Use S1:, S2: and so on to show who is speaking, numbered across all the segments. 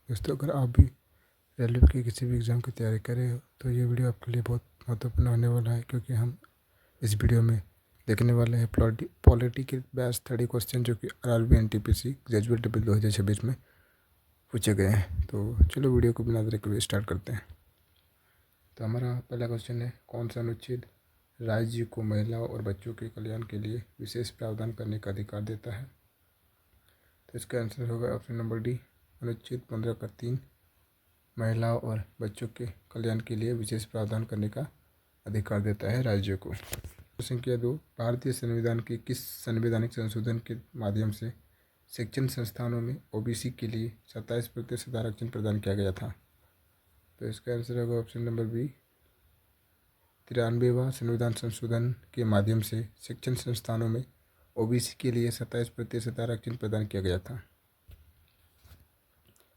S1: दोस्तों, अगर आप भी रेलवे के किसी भी एग्ज़ाम की तैयारी कर रहे हो तो ये वीडियो आपके लिए बहुत महत्वपूर्ण होने वाला है, क्योंकि हम इस वीडियो में देखने वाले हैं पॉलिटी के बेस्ट 30 क्वेश्चन जो कि आरआरबी एनटीपीसी ग्रेजुएट लेवल 2026 में पूछे गए हैं। तो चलो वीडियो को बिना देरी के स्टार्ट करते हैं। तो हमारा पहला क्वेश्चन है, कौन सा अनुच्छेद राज्य को महिलाओं और बच्चों के कल्याण के लिए विशेष प्रावधान करने का अधिकार देता है? तो इसका आंसर होगा ऑप्शन नंबर डी, अनुच्छेद 15 का 3 महिलाओं और बच्चों के कल्याण के लिए विशेष प्रावधान करने का अधिकार देता है राज्य को। संख्या 2, भारतीय संविधान के किस संवैधानिक संशोधन के माध्यम से शिक्षण संस्थानों में ओबीसी के लिए 27% आरक्षण प्रदान किया गया था? तो इसका आंसर होगा ऑप्शन नंबर बी, 93वां संविधान संशोधन के माध्यम से शिक्षण संस्थानों में ओबीसी के लिए 27% आरक्षण प्रदान किया गया था।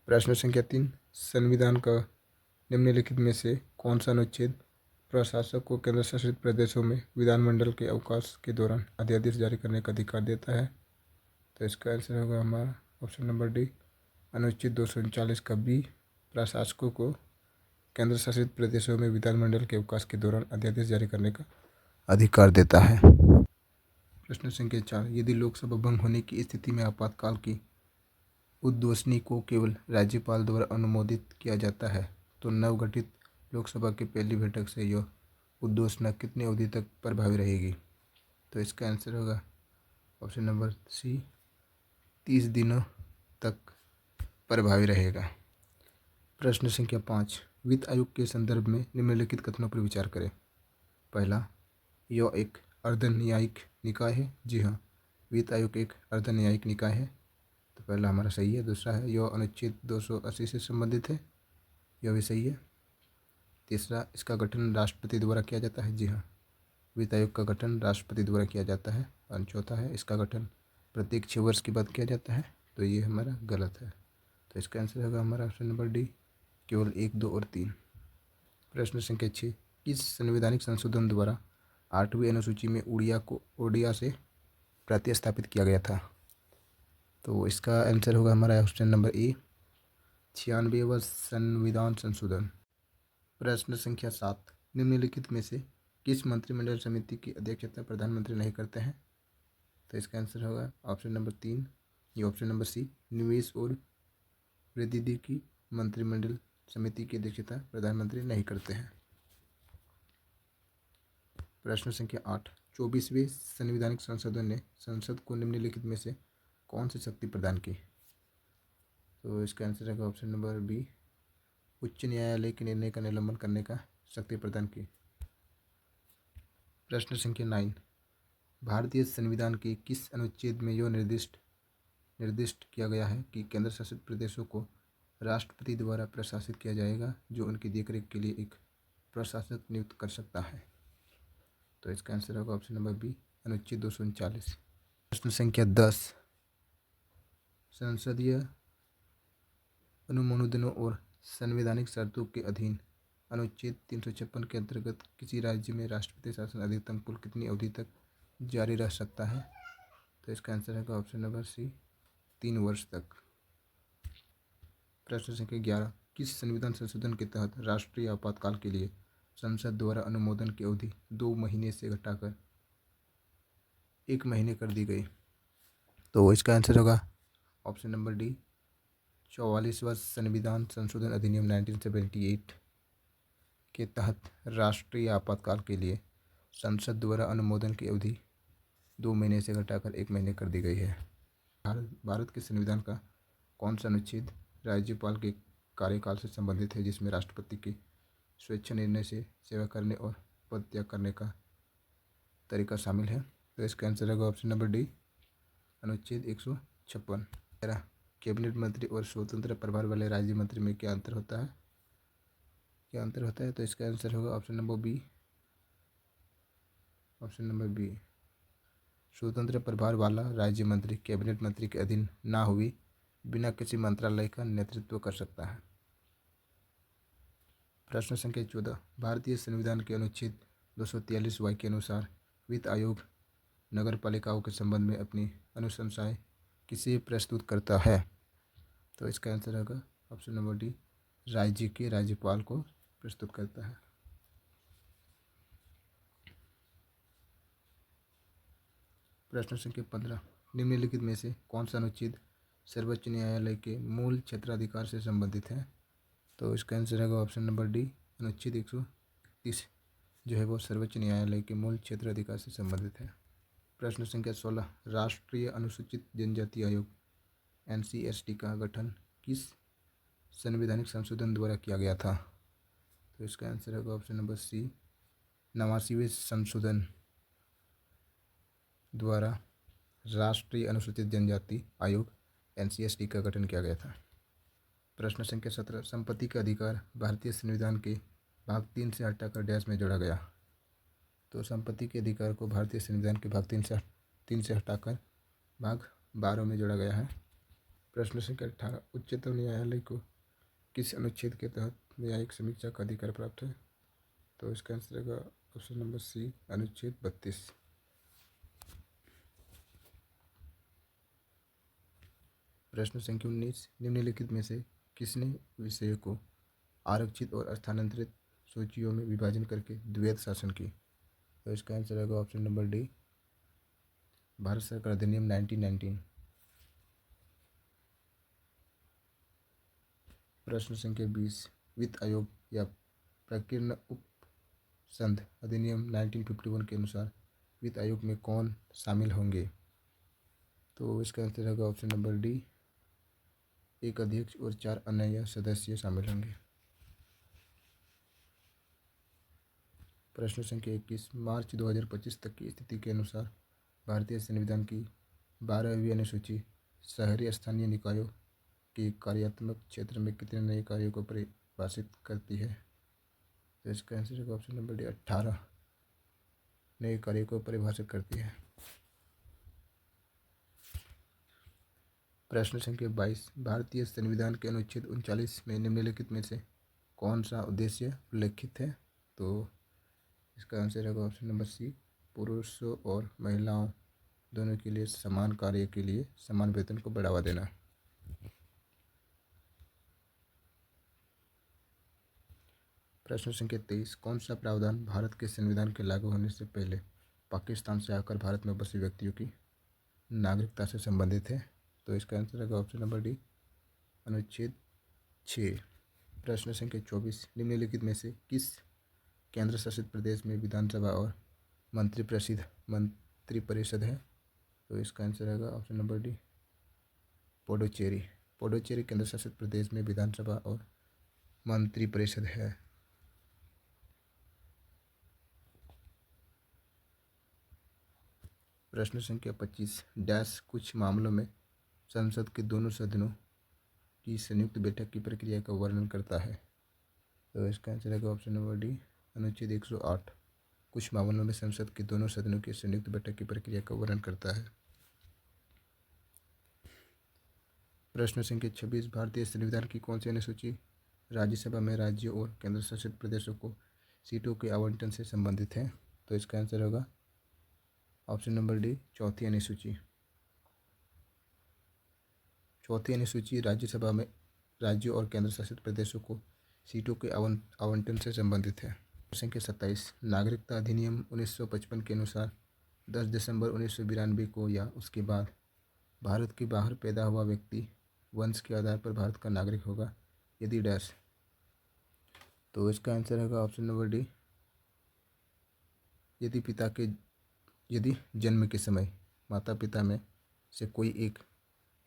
S1: प्रश्न संख्या 3, संविधान का निम्नलिखित में से कौन सा अनुच्छेद प्रशासक को केंद्र शासित प्रदेशों में विधानमंडल के अवकाश के दौरान अध्यादेश जारी करने का अधिकार देता है? तो इसका आंसर होगा हमारा ऑप्शन नंबर डी, अनुच्छेद 239 का बी, प्रशासकों को केंद्र शासित प्रदेशों में विधानमंडल के अवकाश के दौरान अध्यादेश जारी करने का अधिकार देता है। प्रश्न संख्या 4, यदि लोकसभा भंग होने की स्थिति में आपातकाल की उद्घोषणा को केवल राज्यपाल द्वारा अनुमोदित किया जाता है तो नवगठित लोकसभा की पहली बैठक से यह उद्घोषणा कितनी अवधि तक प्रभावी रहेगी? तो इसका आंसर होगा ऑप्शन नंबर सी, 30 दिनों तक प्रभावी रहेगा। प्रश्न संख्या 5, वित्त आयोग के संदर्भ में निम्नलिखित कथनों पर विचार करें। पहला, यह एक अर्धन्यायिक निकाय है। जी हाँ, वित्त आयोग एक अर्धन्यायिक निकाय है। तो पहला हमारा सही है। दूसरा है, यह अनुच्छेद 280 से संबंधित है। यह भी सही है। तीसरा, इसका गठन राष्ट्रपति द्वारा किया जाता है। जी हाँ, वित्त आयोग का गठन राष्ट्रपति द्वारा किया जाता है। और चौथा है, इसका गठन प्रत्येक 6 वर्ष के बाद किया जाता है। तो ये हमारा गलत है। तो इसका आंसर होगा हमारा ऑप्शन नंबर डी, केवल 1, 2 और 3। प्रश्न संख्या 6, किस संवैधानिक संशोधन द्वारा 8वीं अनुसूची में उड़िया को ओडिया से प्रतिस्थापित किया गया था? तो इसका आंसर होगा हमारा ऑप्शन नंबर ए, 96वां संविधान संशोधन। प्रश्न संख्या 7, निम्नलिखित में से किस मंत्रिमंडल समिति की अध्यक्षता प्रधानमंत्री नहीं करते हैं? तो इसका आंसर होगा ऑप्शन नंबर 3, ये ऑप्शन नंबर सी, निवेश और वृद्धि की मंत्रिमंडल समिति की अध्यक्षता प्रधानमंत्री नहीं करते हैं। प्रश्न संख्या 8, 24वें संवैधानिक संशोधन ने संसद को निम्नलिखित में से कौन सी शक्ति प्रदान की? तो इसका आंसर होगा ऑप्शन नंबर बी, उच्च न्यायालय के निर्णय का निलंबन करने का शक्ति प्रदान की। प्रश्न संख्या 9, भारतीय संविधान के किस अनुच्छेद में यह निर्दिष्ट किया गया है कि केंद्र शासित प्रदेशों को राष्ट्रपति द्वारा प्रशासित किया जाएगा, जो उनकी देखरेख के लिए एक प्रशासक नियुक्त कर सकता है? तो इसका आंसर होगा ऑप्शन नंबर बी, अनुच्छेद 239। प्रश्न संख्या 10, संसदीय अनुमोदनों और संवैधानिक शर्तों के अधीन अनुच्छेद 356 के अंतर्गत किसी राज्य में राष्ट्रपति शासन अधिकतम कुल कितनी अवधि तक जारी रह सकता है? तो इसका आंसर होगा ऑप्शन नंबर सी, 3 वर्ष तक। प्रश्न संख्या 11, किस संविधान संशोधन के तहत राष्ट्रीय आपातकाल के लिए संसद द्वारा अनुमोदन की अवधि 2 महीने से घटाकर 1 महीने कर दी गई? तो इसका आंसर होगा ऑप्शन नंबर डी, 44वां संविधान संशोधन अधिनियम 1978 के तहत राष्ट्रीय आपातकाल के लिए संसद द्वारा अनुमोदन की अवधि 2 महीने से घटाकर 1 महीने कर दी गई है। भारत के संविधान का कौन सा अनुच्छेद राज्यपाल के कार्यकाल से संबंधित है, जिसमें राष्ट्रपति के स्वेच्छा निर्णय से सेवा करने और पद त्याग करने का तरीका शामिल है? तो इसका आंसर होगा ऑप्शन नंबर डी, अनुच्छेद 156। कैबिनेट मंत्री और स्वतंत्र प्रभार वाले राज्य मंत्री में क्या अंतर होता है? तो इसका आंसर होगा ऑप्शन नंबर बी, स्वतंत्र प्रभार वाला राज्य मंत्री कैबिनेट मंत्री के अधीन ना हुई बिना किसी मंत्रालय का नेतृत्व कर सकता है। प्रश्न संख्या 14, भारतीय संविधान के अनुच्छेद 243 के अनुसार वित्त आयोग नगर पालिकाओं के संबंध में अपनी अनुशंसाएं किसे प्रस्तुत करता है? तो इसका आंसर होगा ऑप्शन नंबर डी राज्य के राज्यपाल को प्रस्तुत करता है। प्रश्न संख्या 15, निम्नलिखित में से कौन सा अनुच्छेद सर्वोच्च न्यायालय के मूल क्षेत्राधिकार से संबंधित है? तो इसका आंसर होगा ऑप्शन नंबर डी अनुच्छेद 131 जो है वो सर्वोच्च न्यायालय के मूल क्षेत्राधिकार से संबंधित है। प्रश्न संख्या 16, राष्ट्रीय अनुसूचित जनजाति आयोग NCST का गठन किस संवैधानिक संशोधन द्वारा किया गया था? तो इसका आंसर होगा ऑप्शन नंबर सी 89वें संशोधन द्वारा राष्ट्रीय अनुसूचित जनजाति आयोग NCST का गठन किया गया था। प्रश्न संख्या 17, संपत्ति का अधिकार भारतीय संविधान के भाग 3 से हटाकर डैश में जोड़ा गया। तो संपत्ति के अधिकार को भारतीय संविधान के भाग 3 से हटाकर भाग 12 में जोड़ा गया है। प्रश्न संख्या 18, उच्चतम न्यायालय को किस अनुच्छेद के तहत न्यायिक समीक्षा का अधिकार प्राप्त है? तो इसका आंसर होगा ऑप्शन नंबर सी अनुच्छेद 32। प्रश्न संख्या 19, निम्नलिखित में से किसने विषयों को आरक्षित और स्थानांतरित सूचियों में विभाजन करके द्वैध शासन की? तो इसका आंसर होगा ऑप्शन नंबर डी भारत सरकार अधिनियम 1919। प्रश्न संख्या 20, वित्त आयोग या प्रकीर्ण उपसंघ अधिनियम 1951 के अनुसार वित्त आयोग में कौन शामिल होंगे? तो इसका आंसर होगा ऑप्शन नंबर डी एक अध्यक्ष और 4 अन्य सदस्य शामिल होंगे। प्रश्न संख्या 21, मार्च 2025 तक की स्थिति के अनुसार भारतीय संविधान की 12वीं अनुसूची शहरी स्थानीय निकायों के कार्यात्मक क्षेत्र में कितने नए कार्यों को परिभाषित करती है? तो इसका आंसर होगा ऑप्शन नंबर डी 18 नए कार्यों को परिभाषित करती है। प्रश्न संख्या 22, भारतीय संविधान के अनुच्छेद 39 में निम्नलिखित में से कौन सा उद्देश्य उल्लेखित है? तो इसका आंसर होगा ऑप्शन नंबर सी पुरुषों और महिलाओं दोनों के लिए समान कार्य के लिए समान वेतन को बढ़ावा देना। प्रश्न संख्या 23, कौन सा प्रावधान भारत के संविधान के लागू होने से पहले पाकिस्तान से आकर भारत में बसे व्यक्तियों की नागरिकता से संबंधित है? तो इसका आंसर होगा ऑप्शन नंबर डी अनुच्छेद 6। प्रश्न संख्या 24, निम्नलिखित में से किस केंद्र शासित प्रदेश में विधानसभा और मंत्रिपरिषद है? तो इसका आंसर होगा option number D Puducherry. Puducherry केंद्र शासित प्रदेश में विधानसभा और मंत्रिपरिषद है। प्रश्न संख्या 25, डैश कुछ मामलों में संसद के दोनों सदनों की संयुक्त बैठक की प्रक्रिया का वर्णन करता है। तो इसका आंसर होगा ऑप्शन नंबर डी अनुच्छेद 108 कुछ मामलों में संसद के दोनों सदनों की संयुक्त बैठक की प्रक्रिया का वर्णन करता है। प्रश्न संख्या 26, भारतीय संविधान की कौन सी अनुसूची राज्यसभा में राज्यों और केंद्र शासित प्रदेशों को सीटों के आवंटन से संबंधित है? तो इसका आंसर होगा ऑप्शन नंबर डी चौथी अनुसूची। चौथी अनुसूची राज्यसभा में राज्यों और केंद्र शासित प्रदेशों को सीटों के आवंटन से संबंधित है। संख्या 27, नागरिकता अधिनियम 1955 के अनुसार 10 दिसंबर 1992 को या उसके बाद भारत के बाहर पैदा हुआ व्यक्ति वंश के आधार पर भारत का नागरिक होगा यदि डैश। तो इसका आंसर होगा ऑप्शन नंबर डी यदि जन्म के समय माता पिता में से कोई एक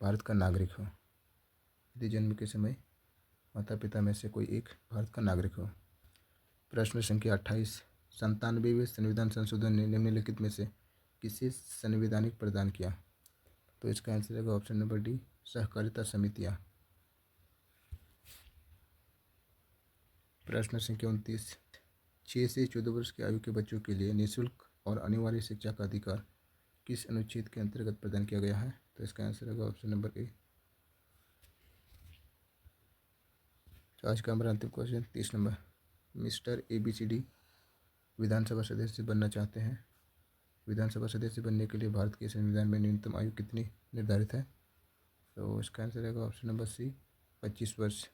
S1: भारत का नागरिक हो। यदि जन्म के समय माता पिता में से कोई एक भारत का नागरिक हो। प्रश्न संख्या 28, 97वें संविधान संशोधन ने निम्नलिखित में से किसे संवैधानिक प्रदान किया? तो इसका आंसर होगा ऑप्शन नंबर डी सहकारिता समितियाँ। प्रश्न संख्या 29, 6 से 14 वर्ष की आयु के बच्चों के लिए निःशुल्क और अनिवार्य शिक्षा का अधिकार किस अनुच्छेद के अंतर्गत प्रदान किया गया है? तो इसका आंसर होगा ऑप्शन नंबर ए। तो आज का हमारा अंतिम क्वेश्चन 30 नंबर, मिस्टर ABCD विधानसभा सदस्य बनना चाहते हैं। विधानसभा सदस्य बनने के लिए भारत के संविधान में न्यूनतम आयु कितनी निर्धारित है? तो इसका आंसर रहेगा ऑप्शन नंबर सी 25 वर्ष